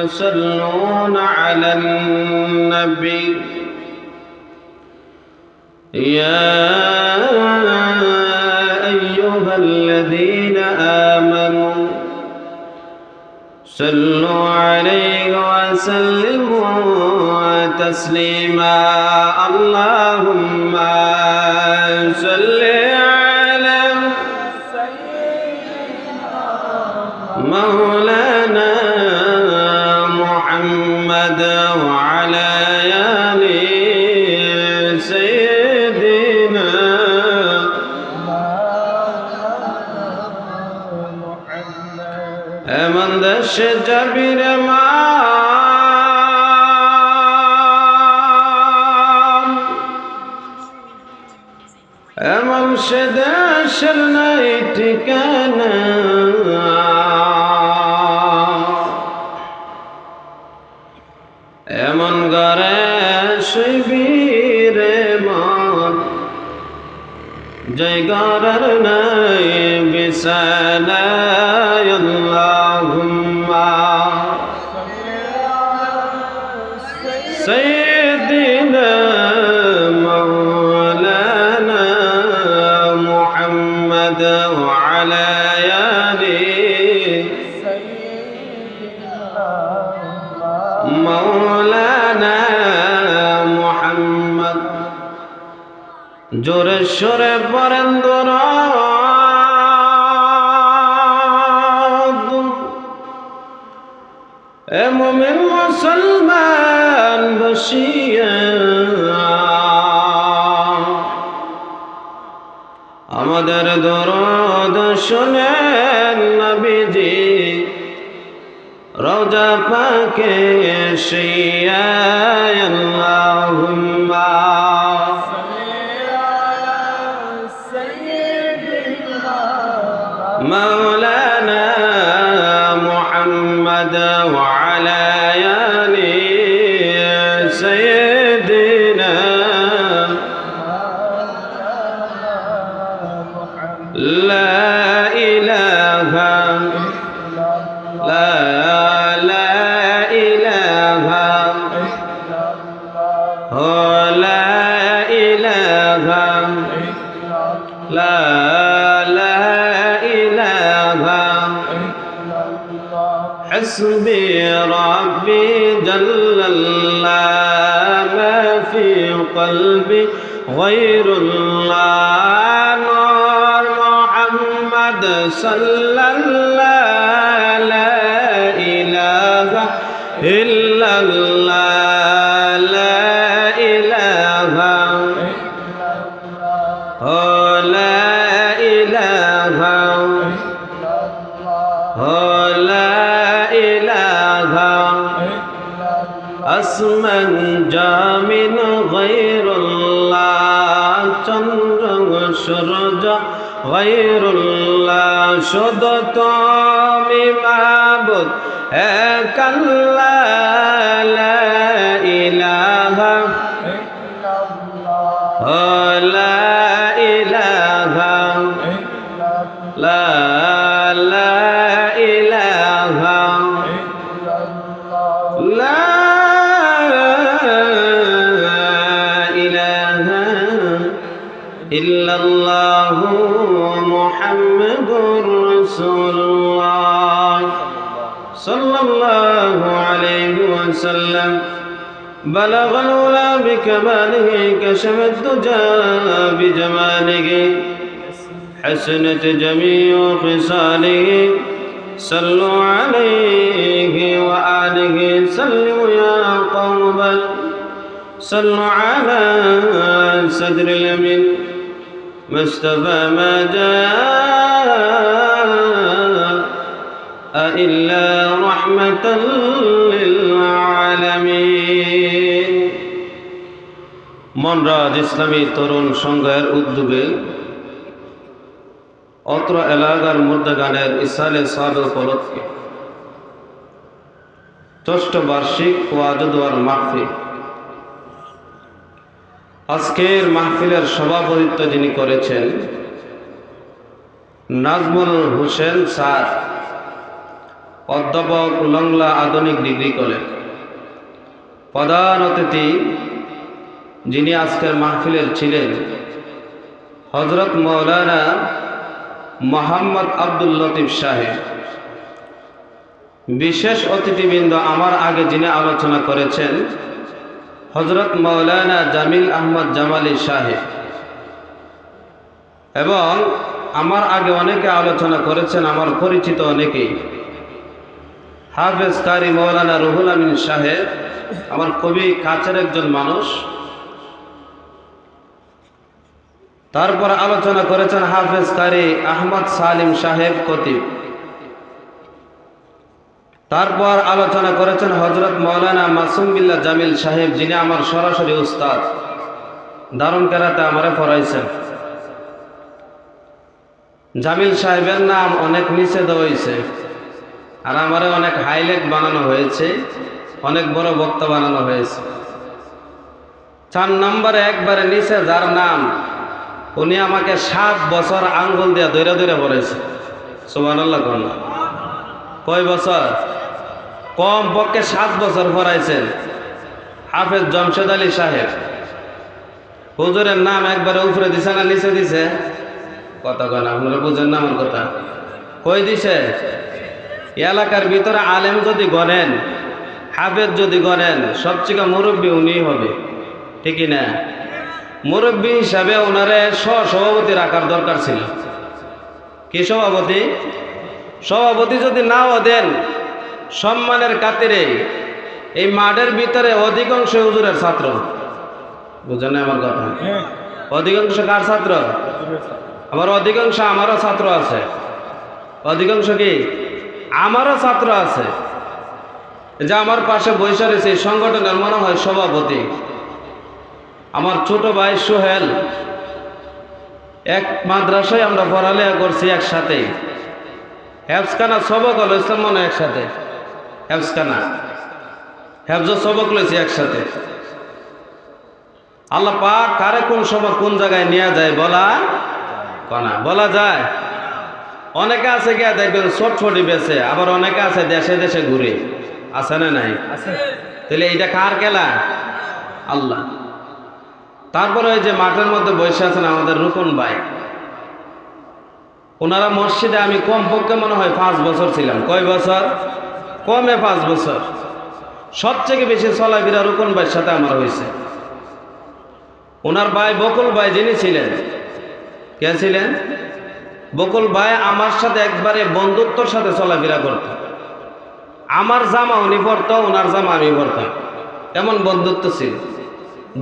يصلون على النبي يا أيها الذين آمنوا صلوا عليه وسلموا تسليما اللهم صل على مولانا محمد وعلى آل سيدنا من دش جبر مرشد شرنا اتكانا এমন গরে শিবিরে মন জয় গরের নাই বিছানায় আল্লাহুম্মা সাইয়্যিদিনা মাওলানা মুহাম্মদ ওয়া আলা আলি মাওলানা মুহাম্মদ জোরে সোরে পড়েন দরুদ এ মুমিন মুসলমান বসিয়া আমাদের দরুদ শুনেন নবীজি রওজা পাকে শিয়া আল্লাহুম্মা مولانا محمد وعلى آل سيدنا لا إله لا إله لا إله لا حسبي ربي جل الله ما في قلبي غير الله نور محمد صلى الله لا إله إلا الله لا إله لا إله আসমান জামিন গায়রুল্লাহ চন্দ্র সূর্য গায়রুল্লাহ শুধু তুমি মাবুদ এক আল্লাহ লা ইলাহা লা ইলাহা লা ইলাহা লা ইল্লাল্লাহু মুহাম্মাদুর রাসূলুল্লাহ সাল্লাল্লাহু আলাইহি ওয়াসাল্লাম বালাগাল উলা বিকামালিহি কাশাফাদ দুজা বিজামালিহি হাসানাত জামিউ খিসালিহি সাল্লু আলাইহি ওয়া আলিহি সাল্লিমু ইয়া কওমান সাল্লু আলা সাদরিল আমিন مصطفى ما جاء إلا رحمة للعالمين মনরাজ ইসলামী তরুণ সংঘের উদ্যোগে অত্র এলাকার মুর্দাগানের ইসালে সাদ উপলক্ষে ষষ্ঠ বার্ষিক ওয়াজ দোয়ার মাহফিল আজকের মাহফিলের সভাপতিত্ব যিনি করেছেন নাজমুল হোসেন স্যার অধ্যাপক লংলা আধুনিক ডিগ্রি কলেজ। প্রধান অতিথি যিনি আজকের মাহফিলের ছিলেন হযরত মাওলানা মোহাম্মদ আব্দুল লতিফ সাহেব। বিশেষ অতিথিবৃন্দ আমার আগে যিনি আলোচনা করেছেন হযরত মাওলানা জামিল আহমদ জামালি সাহেব, এবং আমার আগে অনেকে আলোচনা করেছেন, আমার পরিচিত অনেকেই। হাফেজ কারি মাওলানা রুহুল আমিন সাহেব আমার খুবই কাছের একজন মানুষ। তারপর আলোচনা করেছেন হাফেজ কারি আহমদ সালিম সাহেব খতিব। তারপর আলোচনা করেছেন হযরত মাওলানা মাসুম বিল্লাহ জামিল সাহেব, যিনি আমার সরাসরি উস্তাদ, দারুন কেরাতে আমারে পড়াইছেন। জামিল সাহেবের নাম অনেক নিচে দেওয়া হয়েছে, আর আমারে অনেক হাইলাইট বানানো হয়েছে, অনেক বড় বক্তা বানানো হয়েছে। 4 নম্বরে একবারে নিচে যার নাম, উনি আমাকে 7 বছর আঙ্গুল দিয়ে ধরে ধরে পড়েছে। সুবহানাল্লাহ। কয় বছর? কম পক্ষে 7 বছর পড়াইছেন হাফেজ জমশেদ আলী সাহেব। হুজুরের নাম একবারে উপরে দিছে না নিচে দিছে? কথা কন, আপনারা বুঝেন না আমার কথা? কই দিছে? এলাকার ভিতরে আলেম যদি গণেন, হাফেজ যদি গণেন, সবচেয়ে মুরব্বী উনিই হবে, ঠিকই না? মুরব্বী হিসাবে ওনারে সভাপতি রাখার দরকার ছিল। কি সভাপতি? সভাপতি যদি নাও দেন, সম্মানের খাতিরে এই মাঠের ভিতরে অধিকাংশ হুজুরের ছাত্র। বুঝেন না আমার কথা? অধিকাংশ কার ছাত্র? আবার অধিকাংশ আমারও ছাত্র আছে। অধিকাংশ কি? আমারও ছাত্র আছে। যে আমার পাশে বৈশা রয়েছে এই সংগঠনের মনে হয় সভাপতি আমার ছোট ভাই সোহেল। এক মাদ্রাসায় আমরা পড়ালেখা করছি একসাথে, হেফজখানা সবক হল ইসলাম মনে একসাথে, হেফজখানা হেফজ সবক লইছি একসাথে। আল্লাহ পাক কারে কোন সময় কোন জায়গায় নিয়ে যায় বলা যায়। অনেকে আছে গিয়া দেখবেন ছোটছটি বেছে, আবার অনেকে আছে দেশে দেশে ঘুরে, আছে না নাই? তাহলে এইটা কার খেলা? আল্লাহ। তারপরে ওই যে মাঠের মধ্যে বসে আছেন আমাদের রুকন ভাই, ওনারা মসজিদে আমি কমপক্ষে মনে হয় 5 বছর ছিলাম। কয় বছর? কমে 5 বছর। সবথেকে বেশি চলাফেরা রুকন ভাইয়ের সাথে আমার হয়েছে। ওনার ভাই বকুল ভাই যিনি ছিলেন, কে ছিলেন? বকুল ভাই আমার সাথে একবারে বন্ধুত্বর সাথে চলাফেরা করত। আমার জামা উনি পরত, ওনার জামা আমি পরতাম, এমন বন্ধুত্ব ছিল।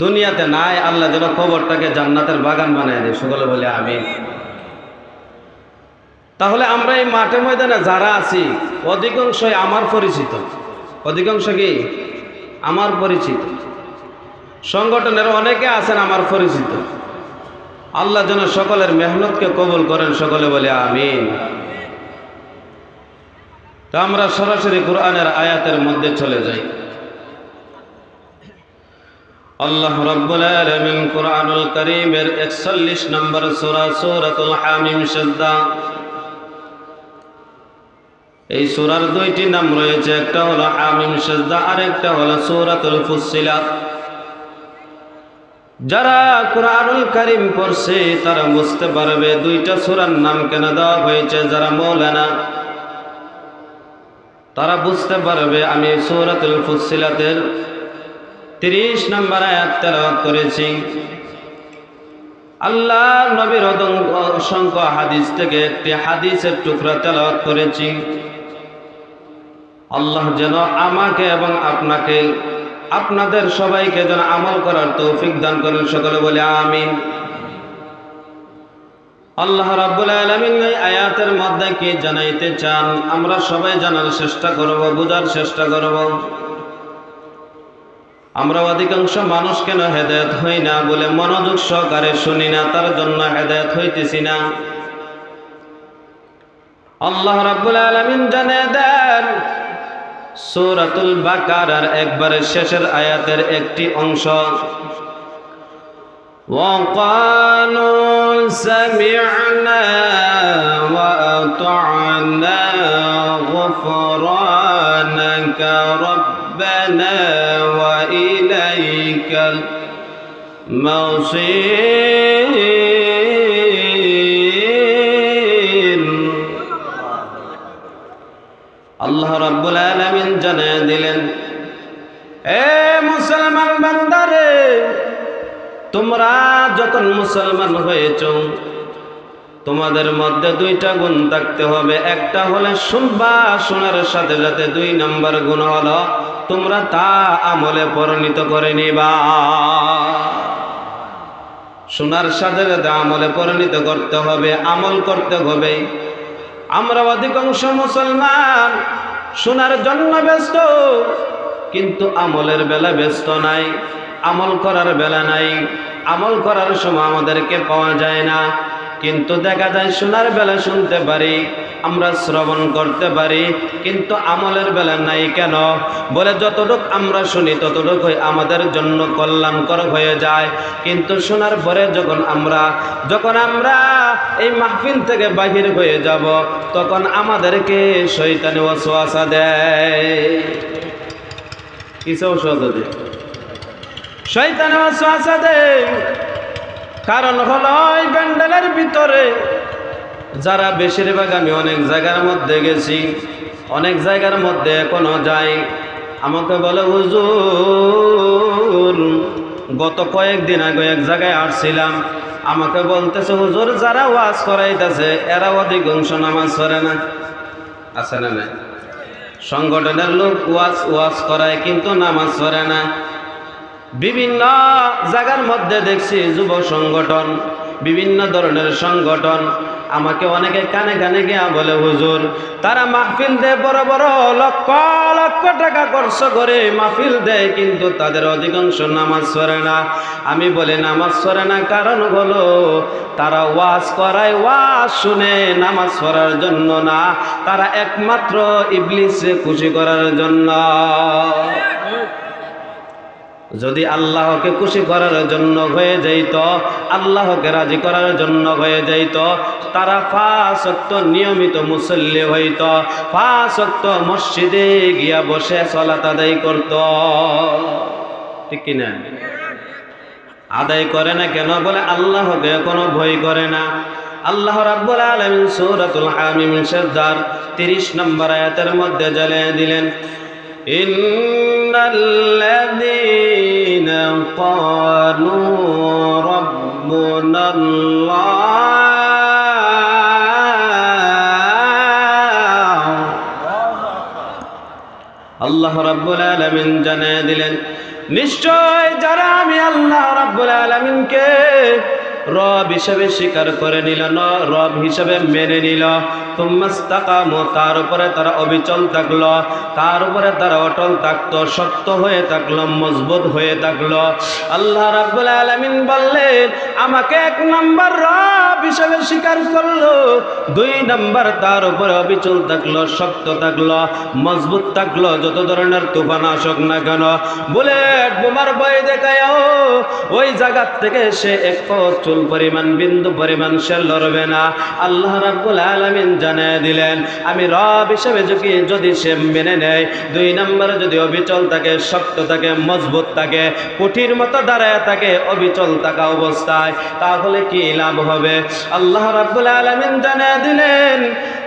দুনিয়াতে নাই, আল্লাহ যেন খবরটাকে জান্নাতের বাগান বানায় দেয়, সকলে বলে আমিন। তাহলে আমরা এই মাঠে ময়দানে যারা আছি অধিকাংশই আমার পরিচিত। অধিকাংশ কি? আমার পরিচিত। সংগঠনের অনেকে আছেন আমার পরিচিত। আল্লাহ যেন সকলের মেহনতকে কবুল করেন, সকলে বলে আমিন। তো আমরা সরাসরি কোরআনের আয়াতের মধ্যে চলে যাই। আল্লাহ রাব্বুল আলামিন কোরআনুল কারীমের 41 নম্বর সূরা সূরাতুল হামিম সাজদা, এই সূরার 2টি নাম রয়েছে, একটা হলো হামিম সাজদা আর একটা হলো সূরাতুল ফুসসিলাত। যারা কোরআনুল কারীম পড়ছে তারা বুঝতে পারবে 2টা সূরার নাম কেন দেওয়া হয়েছে। যারা মৌলানা তারা বুঝতে পারবে। আমি সূরাতুল ফুসসিলাতের 30 নম্বর আয়াত তেলাওয়াত করেছি। আল্লাহ নবীর অসংখ্য হাদিস থেকে একটি হাদিসের টুকরা তেলাওয়াত করেছি। আল্লাহ যেন আমাকে এবং আপনাকে, আপনাদের সবাইকে যেন আমল করার তৌফিক দান করেন, সকলে বলে আমিন। আল্লাহ রাব্বুল আলামিন এই আয়াতের মধ্যে কি জানাইতে চান আমরা সবাই জানার চেষ্টা করব, বোঝার চেষ্টা করব। আমরা অধিকাংশ মানুষ কেন হেদায়েত হই না বলে মনোযোগ সহকারে শুনি না, তার জন্য হেদায়েত হইতেছি না। আল্লাহ রাব্বুল আলামিন জানিয়ে দেন সূরাতুল বাকারার একবারে শেষের আয়াতের একটি অংশ, وقالوا سمعنا وأطعنا غفرانك ربنا وإليك المصير আল্লাহ রাব্বুল আলামিন জানিয়ে দিলেন, এ মুসলমান বান্দারে, তোমরা যখন মুসলমান হয়েছ তোমাদের মধ্যে দুইটা গুণ থাকতে হবে। একটা হলে শুনবা, শোনার সাথে সাথে 2 নম্বর গুণ হলো তোমরা তা আমলে পরিণত করে নিবা। শোনার সাথে সাথে আমলে পরিণত করতে হবে, আমল করতে হবে। আমরা অধিকাংশ মুসলমান শোনার জন্য ব্যস্ত, কিন্তু আমলের বেলা ব্যস্ত নাই, আমল করার বেলা নাই। আমল করার সময় আমাদেরকে পাওয়া যায় না, কিন্তু দেখা যায় শোনার বেলা শুনতে পারি, আমরা শ্রবণ করতে পারি, কিন্তু আমলের বেলা নাই। কেন? বলে যতটুকু আমরা শুনি ততটুকুই আমাদের জন্য কল্যাণকর হয়ে যায়, কিন্তু শোনার পরে যখন আমরা এই মাহফিল থেকে বাহির হয়ে যাব, তখন আমাদেরকে শয়তানি ওয়াসওয়াসা দেয়। কিসে ওয়াসওয়াসা দেয়? শয়তানি ওয়াসওয়াসা দেয়। কারণ হলো এই প্যান্ডেলের ভিতরে যারা বেশিরভাগ, আমি অনেক জায়গার মধ্যে গেছি, অনেক জায়গার মধ্যে এখনো যাই, আমাকে বলে হুজুর, গত কয়েকদিন আগে এক জায়গায় আসছিলাম, আমাকে বলতেছে হুজুর যারা ওয়াজ করাইতেছে এরা অধিকাংশ নামাজ পড়ে না। আছে না নাই? সংগঠনের লোক ওয়াজ করায় কিন্তু নামাজ পড়ে না। বিভিন্ন জায়গার মধ্যে দেখছি যুব সংগঠন, বিভিন্ন ধরনের সংগঠন, আমাকে অনেকে কানে কানে গিয়া বলে হুজুর তারা মাহফিল দেয়, বড় বড় লক্ষ লক্ষ টাকা খরচ করে মাহফিল দেয়, কিন্তু তাদের অধিকাংশ নামাজ পড়ে না। আমি বলি নামাজ পড়ে না কারণ হলো তারা ওয়াজ করায়, ওয়াজ শুনে নামাজ পড়ার জন্য না, তারা একমাত্র ইবলিসকে খুশি করার জন্য। যদি আল্লাহকে খুশি করার জন্য হয়ে যাইত, আল্লাহকে রাজি করার জন্য হয়ে যাইত, তারা 5 ওয়াক্ত নিয়মিত মুসল্লি হইত, 5 ওয়াক্ত মসজিদে গিয়া বসে সালাত আদায় করত। ঠিক কিনা? আদায় করে না কেন? বলে আল্লাহকে কোনো ভয় করে না। আল্লাহ রাব্বুল আলামিন সূরাতুল হামিম সেজদার 30 নম্বর আয়াতের মধ্যে জানিয়ে দিলেন, ইন্নাল্লাযীনা ক্বালু রাব্বুনাল্লাহ। আল্লাহ রাব্বুল আলামিন জানিয়ে দিলেন, নিশ্চয় যারা আমি আল্লাহ রাব্বুল আলামিনকে রব হিসেবে স্বীকার করে নিল, রব হিসেবে মেনে নিল, তুম্মাস্তাকামু, তার উপরে তারা অবিচল থাকলো, তার উপরে তারা অটল থাকতো, শক্ত হয়ে থাকলো, মজবুত হয়ে থাকলো। আল্লাহ রাব্বুল আলামিন বললেন আমাকে 1 নম্বর রব হিসেবে স্বীকার করলো, 2 নম্বর তার উপরে অবিচল থাকলো, শক্ত থাকলো, মজবুত থাকলো, যত ধরনের তুফান আসুক না কেন, বুলেট বোমার ভয় দেখায়ও ওই জায়গা থেকে সে এক চুল পরিমাণ, বিন্দু পরিমাণ সে লড়বে না। আল্লাহ রাব্বুল আলামিন জানিয়ে দিলেন আমি রব হিসেবে যদি সে মেনে নেয়, 2 নম্বরে যদি অবিচল থাকে, শক্ত থাকে, মজবুত থাকে, কুঠির মতো দাঁড়ায় থাকে অবিচল থাকা অবস্থায়, তাহলে কি লাভ হবে? আল্লাহ রাব্বুল আলামিন জানিয়ে দিলেন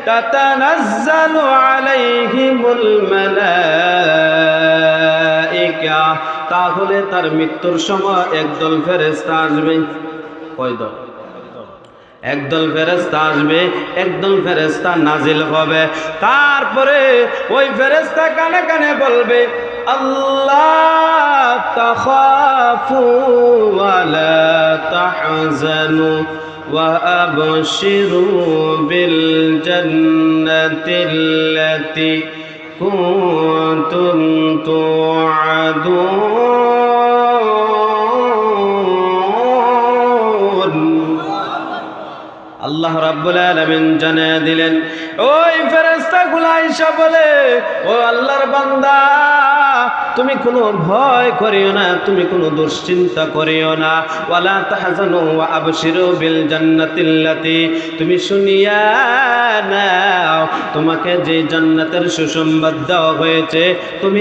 তাতানাজ্জালু আলাইহিমুল মালাইকা, তাহলে তার মৃত্যুর সময় একদল ফেরেশতা আসবে। কয় দল? একদল ফেরেশতা আসবে, একদল ফেরেশতা নাজিল হবে। তারপরে ওই ফেরেশতা কানে কানে বলবে আল্লাহ তাখাফু ওয়া লা তাহজানু ওয়া আবশিরু বিল জান্নাতিল্লাতী কুনতুম তুআদুন। আল্লাহ রাব্বুল আলামিন জানিয়ে দিলেন ওই ফেরেশতাগুলো আইসা বলে ও আল্লাহর বান্দা তুমি কোনো ভয় করিও না, তুমি কোনো দুশ্চিন্তা করিও না। ওয়ালা তাহজানু ওয়া আবশিরু বিল জান্নাতিল্লাতি, তুমি শুনিয়া নাও তোমাকে যে জান্নাতের সুসংবাদ দেওয়া হয়েছে, তুমি